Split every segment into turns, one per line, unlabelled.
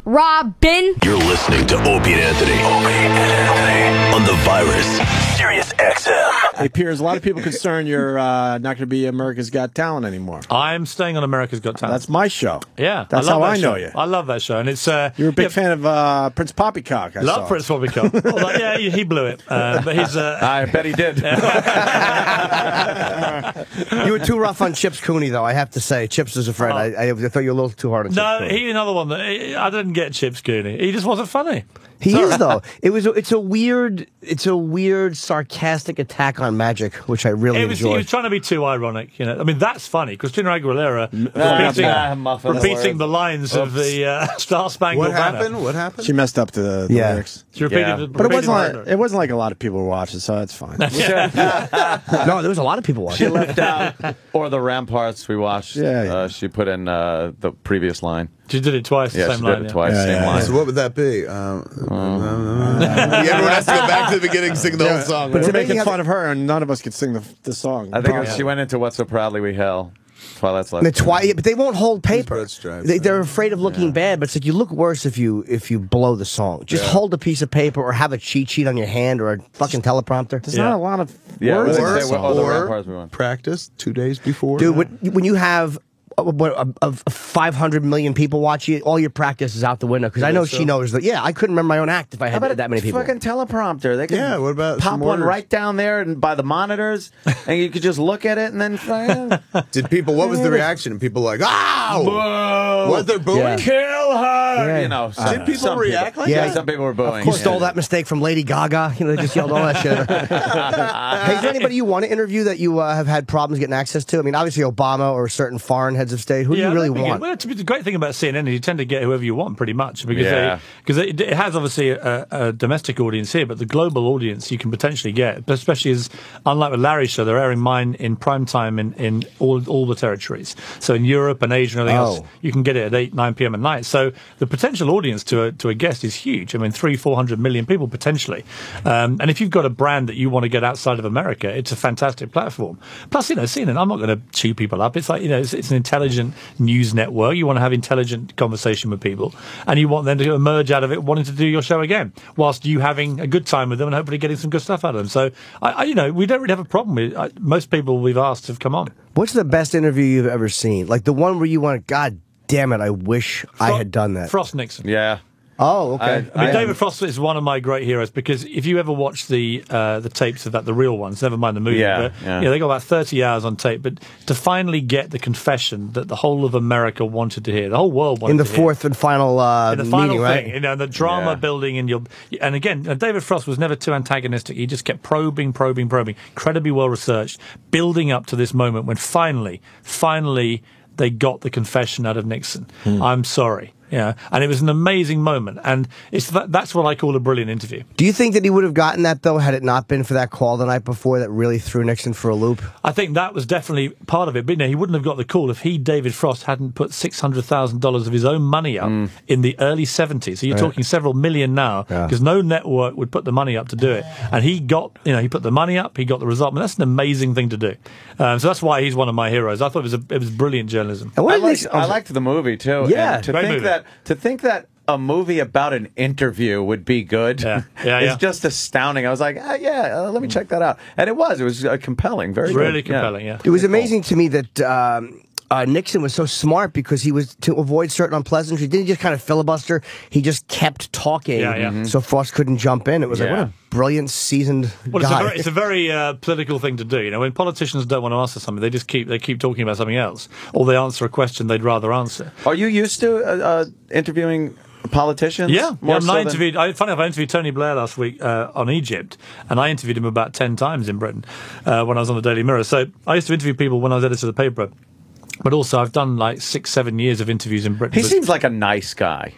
Robin.
You're listening to Opie and Anthony. On the virus, Sirius-XM.
Hey, Piers, a lot of people concerned you're not going to be America's Got Talent anymore.
I'm staying on America's Got Talent.
That's my show.
Yeah.
That's how I know you.
I love that show. And it's
you're a big fan of Prince Poppycock, I
love
saw.
Prince Poppycock. Well, yeah, he blew it. But he's...
I bet he did.
You were too rough on Chips Cooney, though, I have to say. Chips is a friend. I thought you were a little too hard on Chips Cooney.
No, he's another one that... I didn't get Chips Cooney. He just wasn't funny.
He is, though. It's a weird, sarcastic attack on magic, which I really enjoy.
He was trying to be too ironic, you know. I mean, that's funny. Christina Aguilera repeating the lines of the Star Spangled Banner.
What happened?
She messed up the lyrics.
She repeated
But it wasn't like a lot of people were watching, so that's fine.
No, there was a lot of people watching.
She left out, or the Ramparts we watched.
Yeah.
She put in the previous line.
She did it twice.
Yeah,
the same
she
line,
did it twice. Same line.
So what would that be? Everyone has to go back to the beginning and sing the whole song.
But we're making fun of her, and none of us could sing the song.
I think she went into What So Proudly We Hail. Twilight's left.
But they won't hold paper. They're afraid of looking bad, but it's like you look worse if you blow the song. Just hold a piece of paper or have a cheat sheet on your hand or a fucking telelepprompter.
There's not a lot of words.
Or practice 2 days before.
Dude, when you have... 500 million people watch you, all your practice is out the window. Because I know she knows that. Yeah, I couldn't remember my own act if I had that many people.
Fucking teleprompter. They could
what about
pop one right down there and by the monitors, and you could just look at it and then.
Did people? What was the reaction? And people like, "Ow!
Whoa!
What they're booing?
Yeah. Kill her!"
Yeah.
You know.
Did people react like that?
Some people were booing.
You stole that mistake from Lady Gaga. You know, they just yelled all that shit. Hey, is there anybody you want to interview that you have had problems getting access to? I mean, obviously Obama or certain foreign heads of state. Who do you really want?
Well, the great thing about CNN is you tend to get whoever you want, pretty much, because it has obviously a domestic audience here, but the global audience you can potentially get, especially as unlike with Larry's show, they're airing mine in prime time in all the territories. So in Europe and Asia and everything else, you can get it at 8, 9 p.m. at night. So the potential audience to a guest is huge. I mean, 300-400 million people potentially. And if you've got a brand that you want to get outside of America, it's a fantastic platform. Plus, you know, CNN, I'm not going to chew people up. It's like, you know, it's an intelligent news network. You want to have intelligent conversation with people, and you want them to emerge out of it wanting to do your show again, whilst you having a good time with them and hopefully getting some good stuff out of them. So, you know, we don't really have a problem with most people we've asked have come on.
What's the best interview you've ever seen? Like the one where you went, God damn it, I wish I had done that.
Frost Nixon.
Yeah.
Oh, okay.
I mean, David Frost is one of my great heroes because if you ever watch the tapes of that, the real ones, never mind the movie, but they got about 30 hours on tape. But to finally get the confession that the whole of America wanted to hear, the whole world wanted to hear.
In the fourth and final
meeting,
thing,
right? You know, the drama building, and again, David Frost was never too antagonistic. He just kept probing, incredibly well researched, building up to this moment when finally they got the confession out of Nixon. I'm sorry. Yeah, and it was an amazing moment, and that's what I call a brilliant interview.
Do you think that he would have gotten that, though, had it not been for that call the night before that really threw Nixon for a loop?
I think that was definitely part of it, but he wouldn't have got the call if David Frost, hadn't put $600,000 of his own money up in the early 70s. So you're talking several million now, because no network would put the money up to do it. And he got, he put the money up, he got the result. I mean, that's an amazing thing to do. So that's why he's one of my heroes. I thought it was brilliant journalism.
I liked the movie, too.
Yeah.
And to think that a movie about an interview would be good is just astounding. I was like, let me check that out. And it was compelling, very
really
good.
compelling, yeah.
It was amazing to me that Nixon was so smart because he was, to avoid certain unpleasantries, didn't just kind of filibuster, he just kept talking so Frost couldn't jump in. It was like, what a brilliant, seasoned guy.
It's a very political thing to do. When politicians don't want to answer something, they keep talking about something else, or they answer a question they'd rather answer.
Are you used to interviewing politicians?
Yeah. I interviewed Tony Blair last week on Egypt, and I interviewed him about 10 times in Britain when I was on the Daily Mirror. So I used to interview people when I was editor of the paper. But also, I've done like 6-7 years of interviews in Britain.
He seems like a nice guy.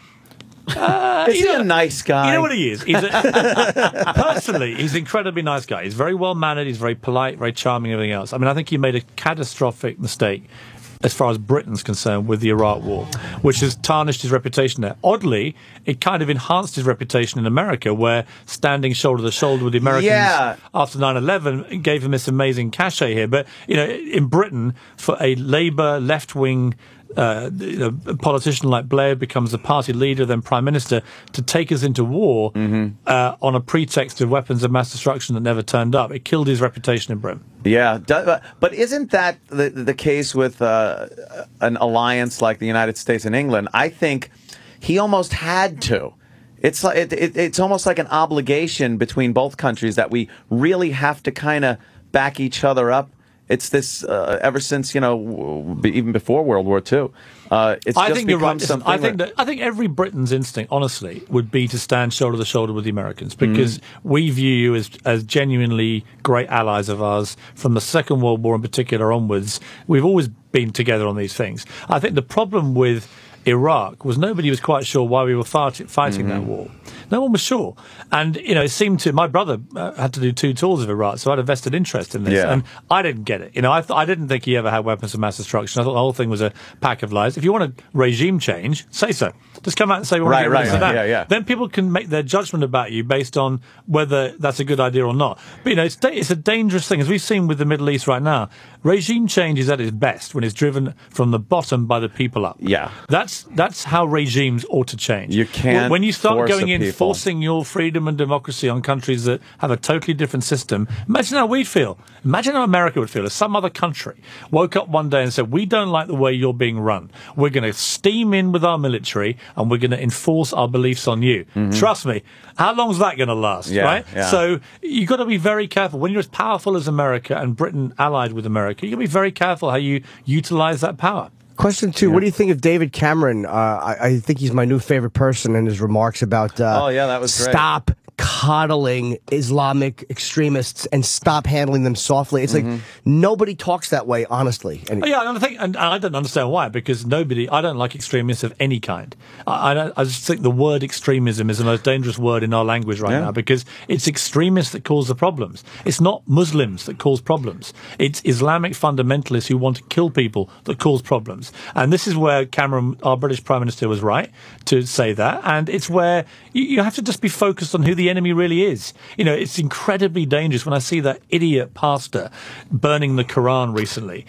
Is he a nice guy?
You know what he is? Personally, he's an incredibly nice guy. He's very well mannered. He's very polite, very charming, and everything else. I mean, I think he made a catastrophic mistake as far as Britain's concerned with the Iraq War, which has tarnished his reputation there. Oddly, it kind of enhanced his reputation in America, where standing shoulder to shoulder with the Americans after 9/11 gave him this amazing cachet here. But, in Britain, for a Labour left-wing a politician like Blair becomes the party leader, then prime minister, to take us into war on a pretext of weapons of mass destruction that never turned up. It killed his reputation in Britain.
Yeah, but isn't that the case with an alliance like the United States and England? I think he almost had to. It's like it's almost like an obligation between both countries that we really have to kind of back each other up. It's this ever since, even before World War II. It's
I
just
think you're
become
right.
something.
I think every Briton's instinct, honestly, would be to stand shoulder to shoulder with the Americans, because we view you as genuinely great allies of ours from the Second World War in particular onwards. We've always been together on these things. I think the problem with Iraq was nobody was quite sure why we were fighting that war. No one was sure. And, it seemed to... My brother had to do 2 tours of Iraq, so I had a vested interest in this. Yeah. And I didn't get it. I didn't think he ever had weapons of mass destruction. I thought the whole thing was a pack of lies. If you want a regime change, say so. Just come out and say, we want to get rid of Saddam.
Yeah.
Then people can make their judgment about you based on whether that's a good idea or not. But, it's a dangerous thing. As we've seen with the Middle East right now, regime change is at its best when it's driven from the bottom by the people up.
Yeah.
That's how regimes ought to change.
You can't
when you start going in
people.
Forcing your freedom and democracy on countries that have a totally different system. Imagine how we'd feel. Imagine how America would feel if some other country woke up one day and said, we don't like the way you're being run. We're going to steam in with our military and we're going to enforce our beliefs on you. Trust me. How long's that going to last, right?
Yeah.
So you've got to be very careful. When you're as powerful as America and Britain allied with America, you've got to be very careful how you utilize that power.
Question 2, what do you think of David Cameron? I think he's my new favorite person, and his remarks about
that was great.
Stop coddling Islamic extremists and stop handling them softly. It's like nobody talks that way, honestly.
And I don't understand why, because I don't like extremists of any kind. I just think the word extremism is the most dangerous word in our language right now, because it's extremists that cause the problems. It's not Muslims that cause problems. It's Islamic fundamentalists who want to kill people that cause problems. And this is where Cameron, our British Prime Minister, was right to say that. And it's where you have to just be focused on who the enemy really is. It's incredibly dangerous when I see that idiot pastor burning the Quran recently,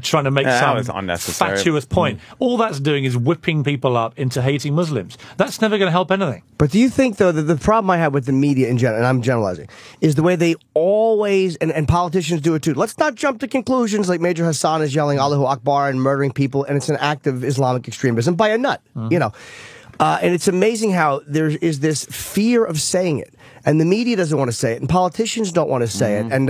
trying to make some fatuous point. All that's doing is whipping people up into hating Muslims. That's never going to help anything.
But do you think, though, that the problem I have with the media in general, and I'm generalizing, is the way they always, and politicians do it too, let's not jump to conclusions like Major Hassan is yelling Allahu Akbar and murdering people, and it's an act of Islamic extremism by a nut, and it's amazing how there is this fear of saying it. And the media doesn't want to say it, and politicians don't want to say it. And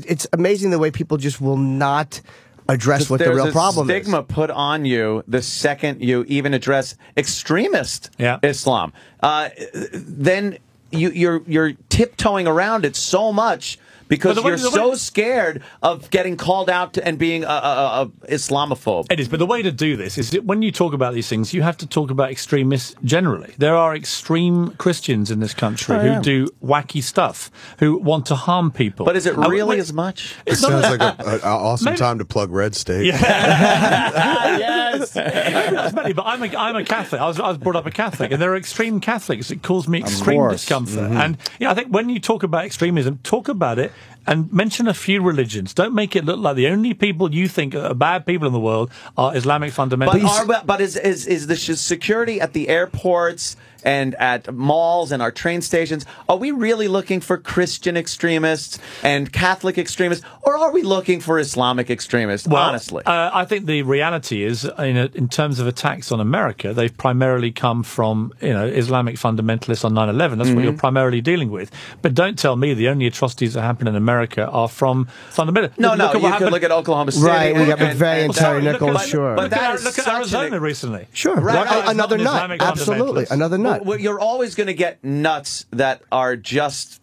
it's amazing the way people just will not address what the real problem is.
There's a stigma put on you the second you even address extremist Islam. Then you're tiptoeing around it so much because you're so scared of getting called out and being a Islamophobe.
It is, but the way to do this is that when you talk about these things, you have to talk about extremists generally. There are extreme Christians in this country who do wacky stuff, who want to harm people.
But is it really as much?
It sounds like an awesome time to plug Red State.
Yeah. Yes. But I'm a Catholic. I was brought up a Catholic, and there are extreme Catholics that cause me extreme discomfort. And I think when you talk about extremism, talk about it and mention a few religions. Don't make it look like the only people you think are bad people in the world are Islamic fundamentalists.
But is the security at the airports and at malls and our train stations, are we really looking for Christian extremists and Catholic extremists, or are we looking for Islamic extremists, honestly?
I think the reality is, in terms of attacks on America, they've primarily come from Islamic fundamentalists on 9/11. That's what you're primarily dealing with. But don't tell me the only atrocities that happen in America are from fundamentalists.
No, you can look at Oklahoma City.
Right, we got McVeigh and Terry Nichols, sure.
But
look at Arizona recently.
Sure, another nut. Absolutely, another nut.
Well, you're always going to get nuts that are just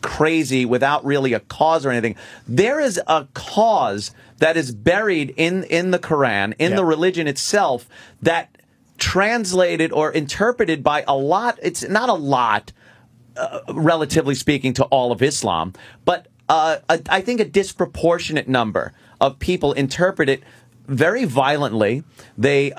crazy without really a cause or anything. There is a cause that is buried in the Quran, in the religion itself, that translated or interpreted by a lot, it's not a lot, relatively speaking, to all of Islam, but I think a disproportionate number of people interpret it very violently. They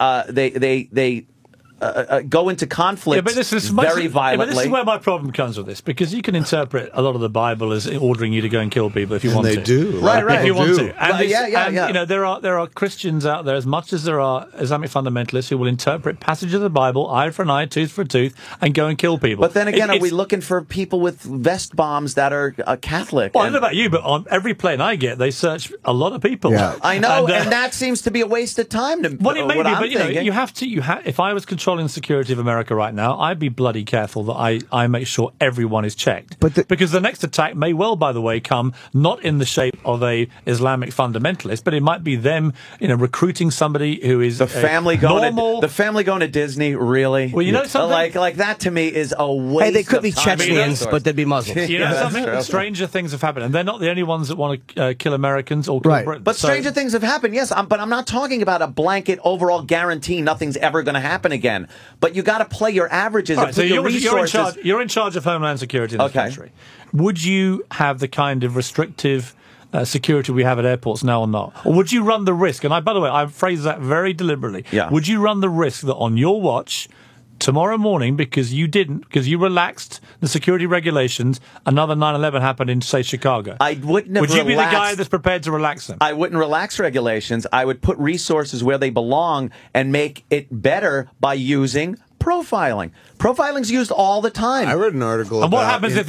go into conflict very violently.
But this is where my problem comes with this, because you can interpret a lot of the Bible as ordering you to go and kill people if you want to.
They do.
Right.
If you want to. And,
yeah.
You know, there are Christians out there, as much as there are Islamic fundamentalists, who will interpret passages of the Bible, eye for an eye, tooth for a tooth, and go and kill people.
But then again, are we looking for people with vest bombs that are Catholic?
Well, I don't know about you, but on every plane I get, they search a lot of people.
Yeah.
I know, and that seems to be a waste of time.
Well, it may be, but you know, you have to. If I was controlling the security of America right now, I'd be bloody careful that I make sure everyone is checked. Because the next attack may well, by the way, come not in the shape of a Islamic fundamentalist, but it might be them, you know, recruiting somebody who is
the family going to Disney. Really?
Well, you know something,
like that to me is a waste.
Hey, they could be
of time.
Chechens, but they'd be Muslims.
You know something? Stranger things have happened, and they're not the only ones that want to kill Americans or kill Britain.
But stranger things have happened, yes. But I'm not talking about a blanket overall guarantee nothing's ever going to happen again. But you got to play your averages and put your resources.
You're in charge of Homeland Security in this country. Would you have the kind of restrictive security we have at airports now or not? Or would you run the risk, and by the way, I phrase that very deliberately, would you run the risk that on your watch, tomorrow morning, because you relaxed the security regulations, another 9/11 happened in, say, Chicago?
I wouldn't have
Would you be the guy that's prepared to relax them?
I wouldn't relax regulations. I would put resources where they belong and make it better by using profiling. Profiling's used all the time.
I read an article.
And what happens if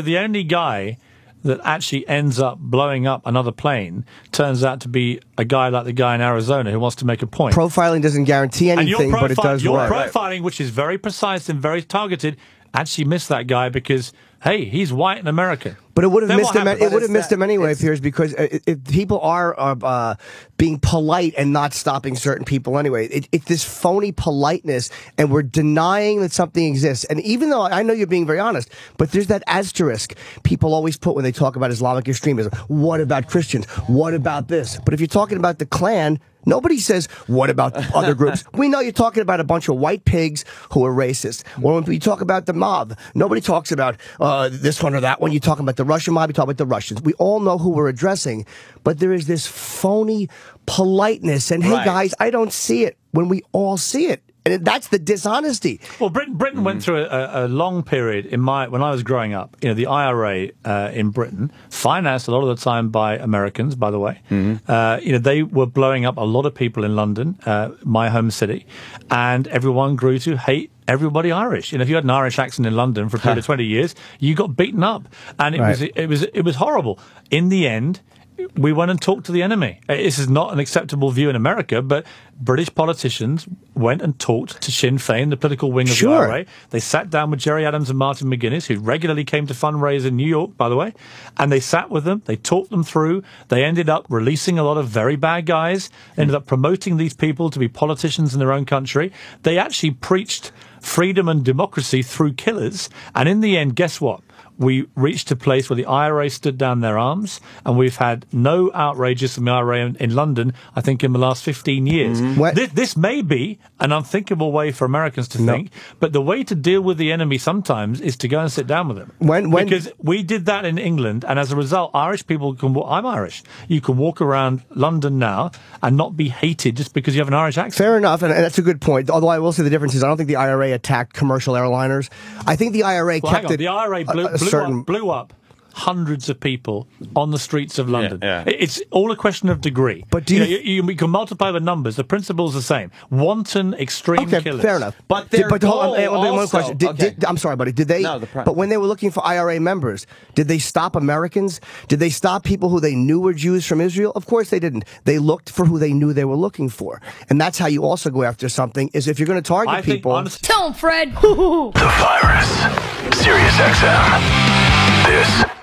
the only guy that actually ends up blowing up another plane turns out to be a guy like the guy in Arizona who wants to make a point?
Profiling doesn't guarantee anything, but it does
work. Your profiling, which is very precise and very targeted, actually missed that guy because, hey, he's white and American.
But it would have missed him. It would have missed him anyway, Piers, because if people are being polite and not stopping certain people anyway, it's this phony politeness, and we're denying that something exists. And even though I know you're being very honest, but there's that asterisk people always put when they talk about Islamic extremism. What about Christians? What about this? But if you're talking about the Klan, nobody says, what about other groups? We know you're talking about a bunch of white pigs who are racist. Or when you talk about the mob, nobody talks about this one or that one. You're talking about the Russian mob, you talk about the Russians. We all know who we're addressing, but there is this phony politeness. And hey, guys, I don't see it when we all see it. And that's the dishonesty.
Well, Britain went through a long period when I was growing up. You know, the IRA in Britain, financed a lot of the time by Americans, by the way. You know, they were blowing up a lot of people in London, my home city, and everyone grew to hate everybody Irish. You know, if you had an Irish accent in London for a period of 20 years, you got beaten up, and it was horrible. In the end, we went and talked to the enemy. This is not an acceptable view in America, but British politicians went and talked to Sinn Féin, the political wing of the IRA. They sat down with Gerry Adams and Martin McGuinness, who regularly came to fundraise in New York, by the way, and they sat with them. They talked them through. They ended up releasing a lot of very bad guys, ended up promoting these people to be politicians in their own country. They actually preached freedom and democracy through killers, and in the end, guess what? We reached a place where the IRA stood down their arms, and we've had no outrages from the IRA in London, I think, in the last 15 years. This may be an unthinkable way for Americans to think, but the way to deal with the enemy sometimes is to go and sit down with them. Because we did that in England, and as a result, Irish people can I'm Irish. You can walk around London now and not be hated just because you have an Irish accent.
Fair enough, and that's a good point. Although I will say the difference is I don't think the IRA attacked commercial airliners. I think the IRA kept it...
The IRA blew up hundreds of people on the streets of London. It's all a question of degree. But you can multiply the numbers. The principle's the same. Wanton, extreme killers.
Fair enough.
But one
question. I'm sorry, buddy. Did they? No, but when they were looking for IRA members, did they stop Americans? Did they stop people who they knew were Jews from Israel? Of course they didn't. They looked for who they knew they were looking for, and that's how you also go after something. Is if you're going to target people.
Tell them, Fred.
The Virus. Sirius-XM. This